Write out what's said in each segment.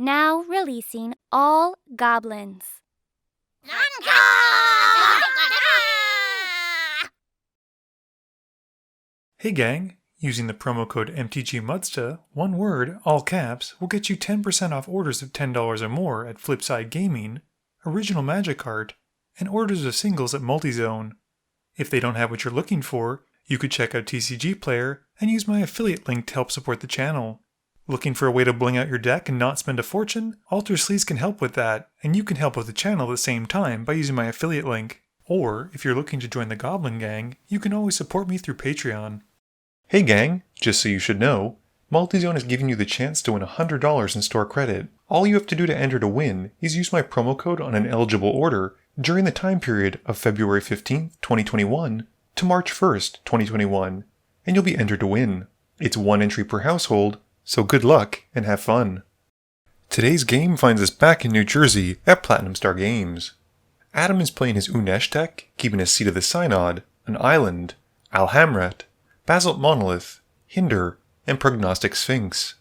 Now releasing all goblins. Hey gang, using the promo code MTGMudsta, one word, all caps, will get you 10% off orders of $10 or more at Flipside Gaming, Original Magic Art, and orders of singles at Multizone. If they don't have what you're looking for, you could check out TCG Player and use my affiliate link to help support the channel. Looking for a way to bling out your deck and not spend a fortune? Alter Sleaze can help with that, and you can help with the channel at the same time by using my affiliate link. Or, if you're looking to join the Goblin Gang, you can always support me through Patreon. Hey gang, just so you should know, Multizone is giving you the chance to win $100 in store credit. All you have to do to enter to win is use my promo code on an eligible order during the time period of February 15th, 2021 to March 1st, 2021, and you'll be entered to win. It's one entry per household, so good luck and have fun. Today's game finds us back in New Jersey at Platinum Star Games. Adam is playing his Unesh deck, keeping his Seat of the Synod, an Island, Alhamret, Basalt Monolith, Hinder, and Prognostic Sphinx.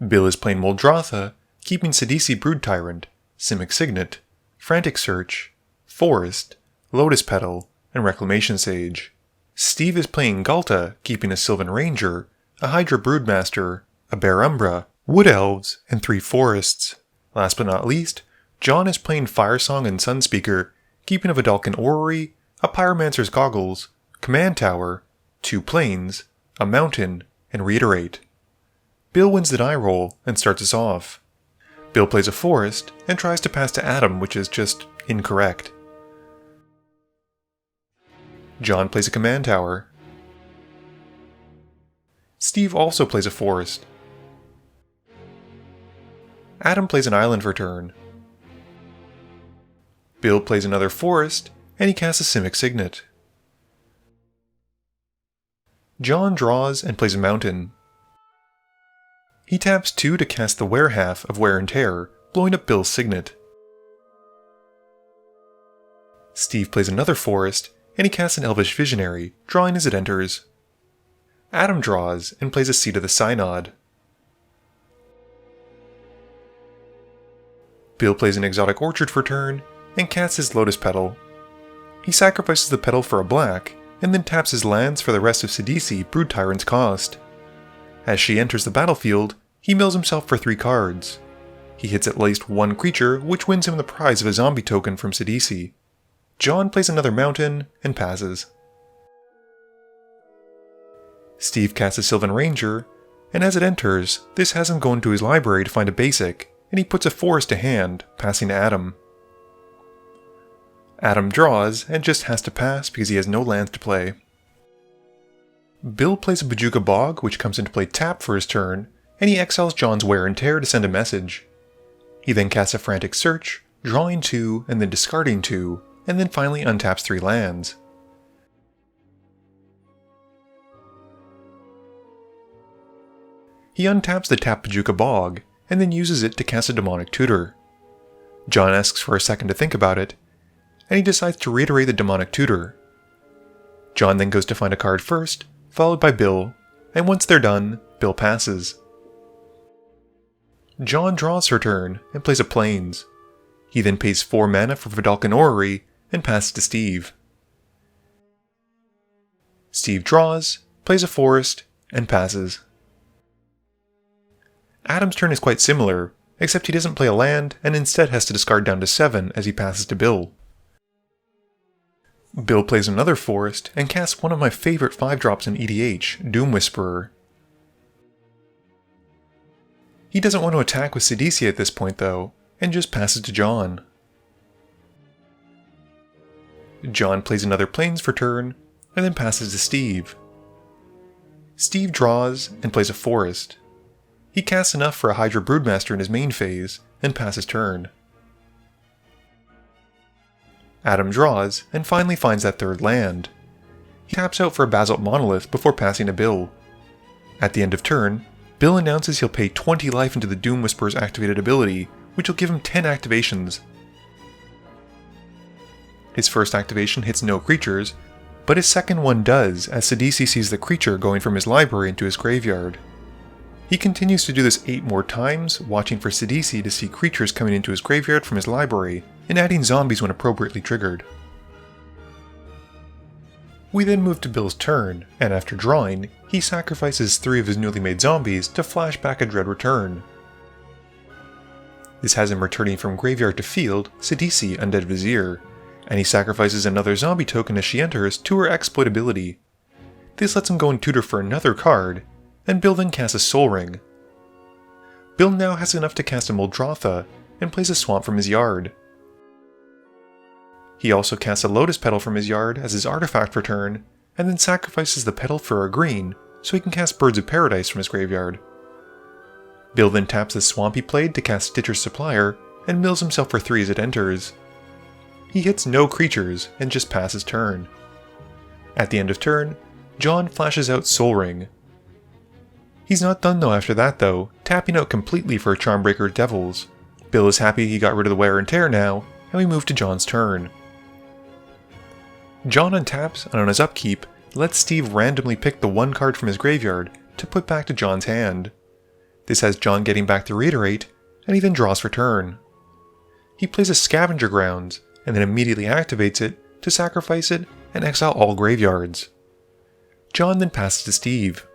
Bill is playing Muldrotha, keeping Sidisi Brood Tyrant, Simic Signet, Frantic Search, Forest, Lotus Petal, and Reclamation Sage. Steve is playing Galta, keeping a Sylvan Ranger, a Hydra Broodmaster, a Bear Umbra, Wood Elves, and 3 Forests. Last but not least, John is playing Firesong and Sunspeaker, keeping a Vidalcan Orrery, a Pyromancer's Goggles, Command Tower, 2 Plains, a Mountain, and Reiterate. Bill wins the die roll and starts us off. Bill plays a Forest and tries to pass to Adam, which is just incorrect. John plays a Command Tower. Steve also plays a Forest. Adam plays an Island for turn. Bill plays another Forest, and he casts a Simic Signet. John draws and plays a Mountain. He taps 2 to cast the Werehalf of Wear and Tear, blowing up Bill's Signet. Steve plays another Forest, and he casts an Elvish Visionary, drawing as it enters. Adam draws and plays a Seat of the Synod. Bill plays an Exotic Orchard for turn, and casts his Lotus Petal. He sacrifices the petal for a black, and then taps his lands for the rest of Sidisi Brood Tyrant's cost. As she enters the battlefield, he mills himself for 3 cards. He hits at least 1 creature, which wins him the prize of a zombie token from Sidisi. John plays another Mountain, and passes. Steve casts a Sylvan Ranger, and as it enters, this has him go into his library to find a basic, and he puts a Forest to hand, passing to Adam. Adam draws, and just has to pass because he has no lands to play. Bill plays a Bojuka Bog, which comes into play tap for his turn, and he exiles John's Wear and Tear to send a message. He then casts a Frantic Search, drawing 2, and then discarding 2, and then finally untaps 3 lands. He untaps the tapped Bojuka Bog, and then uses it to cast a Demonic Tutor. John asks for a second to think about it, and he decides to reiterate the Demonic Tutor. John then goes to find a card first, followed by Bill, and once they're done, Bill passes. John draws her turn and plays a Plains. He then pays 4 mana for Vidalcan Orrery and passes to Steve. Steve draws, plays a Forest, and passes. Adam's turn is quite similar, except he doesn't play a land and instead has to discard down to 7 as he passes to Bill. Bill plays another Forest and casts one of my favorite 5-drops in EDH, Doom Whisperer. He doesn't want to attack with Sidisi at this point though, and just passes to John. John plays another Plains for turn, and then passes to Steve. Steve draws and plays a Forest. He casts enough for a Hydra Broodmaster in his main phase, and passes turn. Adam draws, and finally finds that 3rd land. He taps out for a Basalt Monolith before passing to Bill. At the end of turn, Bill announces he'll pay 20 life into the Doom Whisperer's activated ability, which will give him 10 activations. His first activation hits no creatures, but his second one does as Sidisi sees the creature going from his library into his graveyard. He continues to do this 8 more times, watching for Sidisi to see creatures coming into his graveyard from his library, and adding zombies when appropriately triggered. We then move to Bill's turn, and after drawing, he sacrifices 3 of his newly made zombies to flash back a Dread Return. This has him returning from graveyard to field, Sidisi Undead Vizier, and he sacrifices another zombie token as she enters to her exploit ability. This lets him go and tutor for another card, and Bill then casts a Soul Ring. Bill now has enough to cast a Muldrotha, and plays a swamp from his yard. He also casts a Lotus Petal from his yard as his artifact return, and then sacrifices the petal for a green, so he can cast Birds of Paradise from his graveyard. Bill then taps the swamp he played to cast Stitcher's Supplier, and mills himself for 3 as it enters. He hits no creatures, and just passes turn. At the end of turn, John flashes out Soul Ring. He's not done though after that though, tapping out completely for a Charmbreaker Devils. Bill is happy he got rid of the Wear and Tear now, and we move to John's turn. John untaps, and on his upkeep, lets Steve randomly pick the 1 card from his graveyard to put back to John's hand. This has John getting back to Reiterate, and he then draws for turn. He plays a Scavenger Grounds, and then immediately activates it to sacrifice it and exile all graveyards. John then passes to Steve.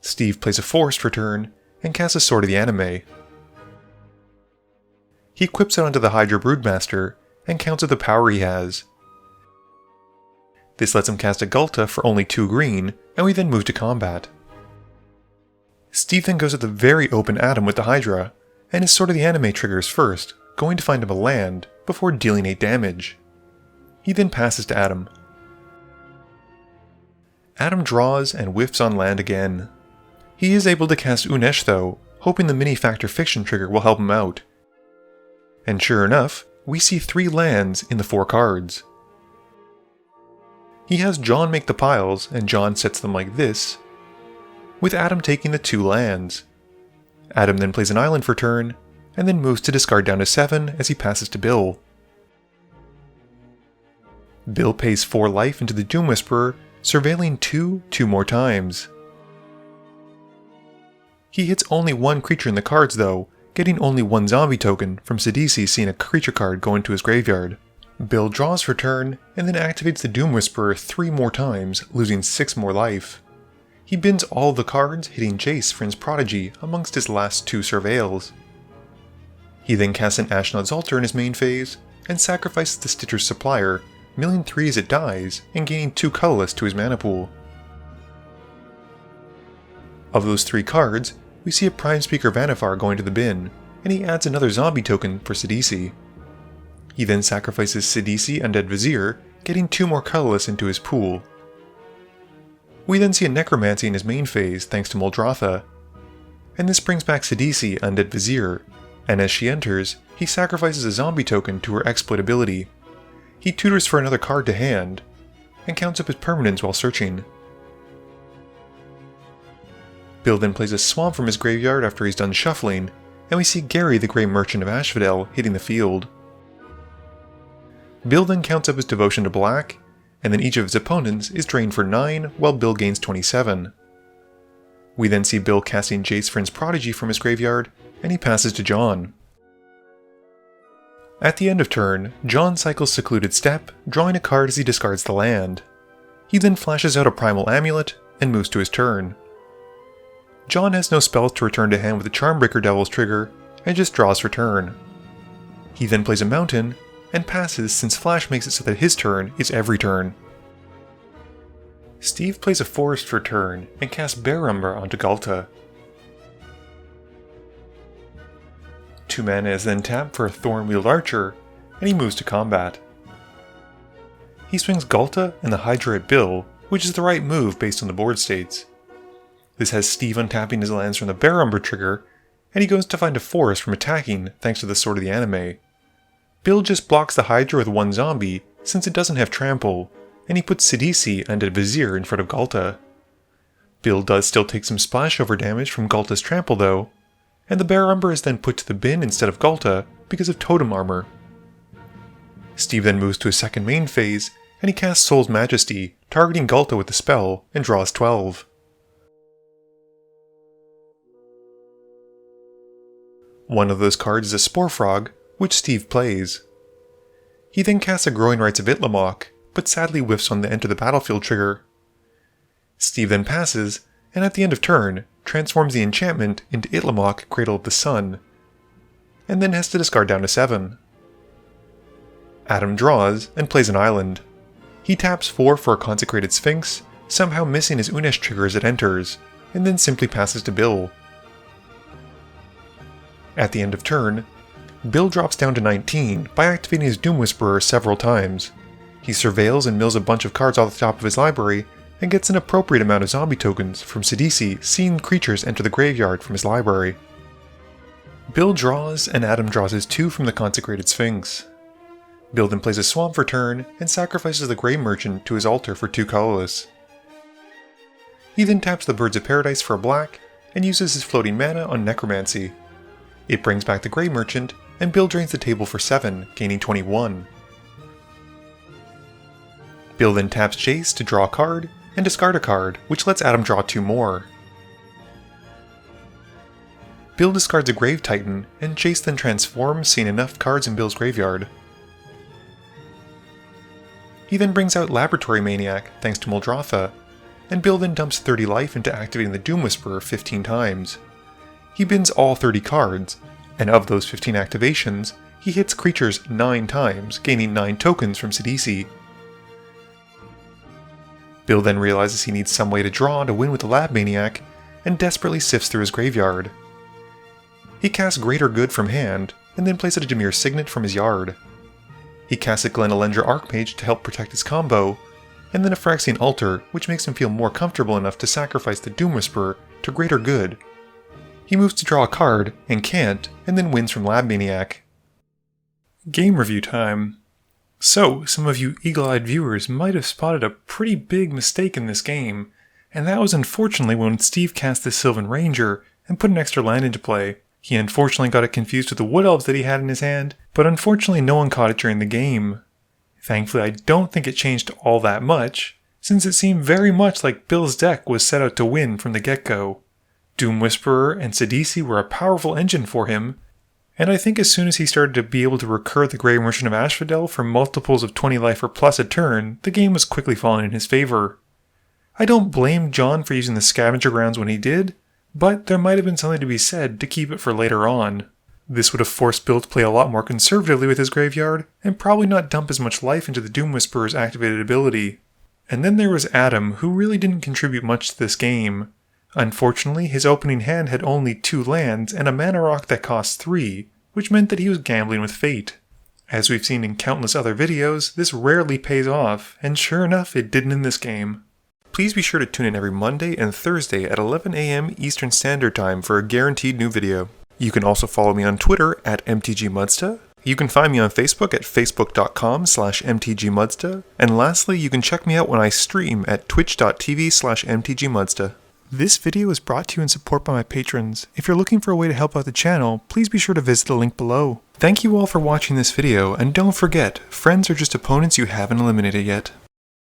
Steve plays a Forest for turn, and casts a Sword of the Anime. He equips it onto the Hydra Broodmaster, and counts out the power he has. This lets him cast a Ghalta for only 2 green, and we then move to combat. Steve then goes at the very open Adam with the Hydra, and his Sword of the Anime triggers first, going to find him a land, before dealing 8 damage. He then passes to Adam. Adam draws and whiffs on land again. He is able to cast Unesh though, hoping the Mini-Factor Fiction trigger will help him out. And sure enough, we see 3 lands in the 4 cards. He has John make the piles, and John sets them like this, with Adam taking the 2 lands. Adam then plays an island for turn, and then moves to discard down to 7 as he passes to Bill. Bill pays 4 life into the Doom Whisperer, surveilling 2 more times. He hits only 1 creature in the cards though, getting only 1 zombie token from Sidisi seeing a creature card go into his graveyard. Bill draws for turn, and then activates the Doom Whisperer 3 more times, losing 6 more life. He bins all of the cards, hitting Jace for his Prodigy amongst his last 2 surveils. He then casts an Ashnod's Altar in his main phase, and sacrifices the Stitcher's Supplier, milling 3 as it dies, and gaining 2 colorless to his mana pool. Of those 3 cards, we see a Prime Speaker Vannifar going to the bin, and he adds another zombie token for Sidisi. He then sacrifices Sidisi Undead Vizier, getting 2 more colorless into his pool. We then see a Necromancy in his main phase thanks to Muldrotha, and this brings back Sidisi Undead Vizier, and as she enters, he sacrifices a zombie token to her exploit ability. He tutors for another card to hand, and counts up his permanents while searching. Bill then plays a swamp from his graveyard after he's done shuffling, and we see Gary the Grey Merchant of Asphodel hitting the field. Bill then counts up his devotion to black, and then each of his opponents is drained for 9 while Bill gains 27. We then see Bill casting Jace Vryn's Prodigy from his graveyard, and he passes to John. At the end of turn, John cycles Secluded Step, drawing a card as he discards the land. He then flashes out a Primal Amulet, and moves to his turn. John has no spells to return to hand with the Charmbreaker Devils trigger, and just draws for turn. He then plays a mountain, and passes since Flash makes it so that his turn is every turn. Steve plays a forest for turn, and casts Bear Umber onto Ghalta. 2 mana is then tapped for a Thorn-Wheeled Archer, and he moves to combat. He swings Ghalta and the Hydra at Bill, which is the right move based on the board states. This has Steve untapping his lands from the Bear Umber trigger, and he goes to find a forest from attacking thanks to the Sword of the Anime. Bill just blocks the Hydra with 1 zombie since it doesn't have trample, and he puts Sidisi Undead Vizier in front of Ghalta. Bill does still take some splash over damage from Ghalta's trample though, and the Bear Umber is then put to the bin instead of Ghalta because of Totem Armor. Steve then moves to his second main phase, and he casts Soul's Majesty, targeting Ghalta with the spell, and draws 12. One of those cards is a Spore Frog, which Steve plays. He then casts a Growing Rites of Itlimoc, but sadly whiffs on the Enter the Battlefield trigger. Steve then passes, and at the end of turn, transforms the enchantment into Itlimoc, Cradle of the Sun, and then has to discard down to 7. Adam draws and plays an island. He taps 4 for a Consecrated Sphinx, somehow missing his Unesh trigger as it enters, and then simply passes to Bill. At the end of turn, Bill drops down to 19 by activating his Doom Whisperer several times. He surveils and mills a bunch of cards off the top of his library, and gets an appropriate amount of zombie tokens from Sidisi seeing creatures enter the graveyard from his library. Bill draws, and Adam draws his 2 from the Consecrated Sphinx. Bill then plays a swamp for turn, and sacrifices the Grey Merchant to his altar for 2 colorless. He then taps the Birds of Paradise for a black, and uses his floating mana on Necromancy. It brings back the Grey Merchant, and Bill drains the table for 7, gaining 21. Bill then taps Jace to draw a card, and discard a card, which lets Adam draw 2 more. Bill discards a Grave Titan, and Jace then transforms, seeing enough cards in Bill's graveyard. He then brings out Laboratory Maniac, thanks to Muldrotha, and Bill then dumps 30 life into activating the Doom Whisperer 15 times. He bins all 30 cards, and of those 15 activations, he hits creatures 9 times, gaining 9 tokens from Sidisi. Bill then realizes he needs some way to draw to win with the Lab Maniac, and desperately sifts through his graveyard. He casts Greater Good from hand, and then plays a Dimir Signet from his yard. He casts a Glen Elendra Archmage to help protect his combo, and then a Phyrexian Altar, which makes him feel more comfortable enough to sacrifice the Doom Whisperer to Greater Good. He moves to draw a card, and can't, and then wins from Lab Maniac. Game review time. So, some of you eagle-eyed viewers might have spotted a pretty big mistake in this game, and that was unfortunately when Steve cast the Sylvan Ranger and put an extra land into play. He unfortunately got it confused with the Wood Elves that he had in his hand, but unfortunately no one caught it during the game. Thankfully I don't think it changed all that much, since it seemed very much like Bill's deck was set out to win from the get-go. Doom Whisperer and Sidisi were a powerful engine for him, and I think as soon as he started to be able to recur the Grey Merchant of Asphodel for multiples of 20 life or plus a turn, the game was quickly falling in his favor. I don't blame John for using the Scavenger Grounds when he did, but there might have been something to be said to keep it for later on. This would have forced Bill to play a lot more conservatively with his graveyard, and probably not dump as much life into the Doom Whisperer's activated ability. And then there was Adam, who really didn't contribute much to this game. Unfortunately, his opening hand had only 2 lands and a mana rock that cost 3, which meant that he was gambling with fate. As we've seen in countless other videos, this rarely pays off, and sure enough, it didn't in this game. Please be sure to tune in every Monday and Thursday at 11 AM Eastern Standard Time for a guaranteed new video. You can also follow me on Twitter at MTGMudsta. You can find me on Facebook at facebook.com/MTGMudsta. And lastly, you can check me out when I stream at twitch.tv/MTGMudsta. This video is brought to you in support by my patrons. If you're looking for a way to help out the channel, please be sure to visit the link below. Thank you all for watching this video, and don't forget, friends are just opponents you haven't eliminated yet.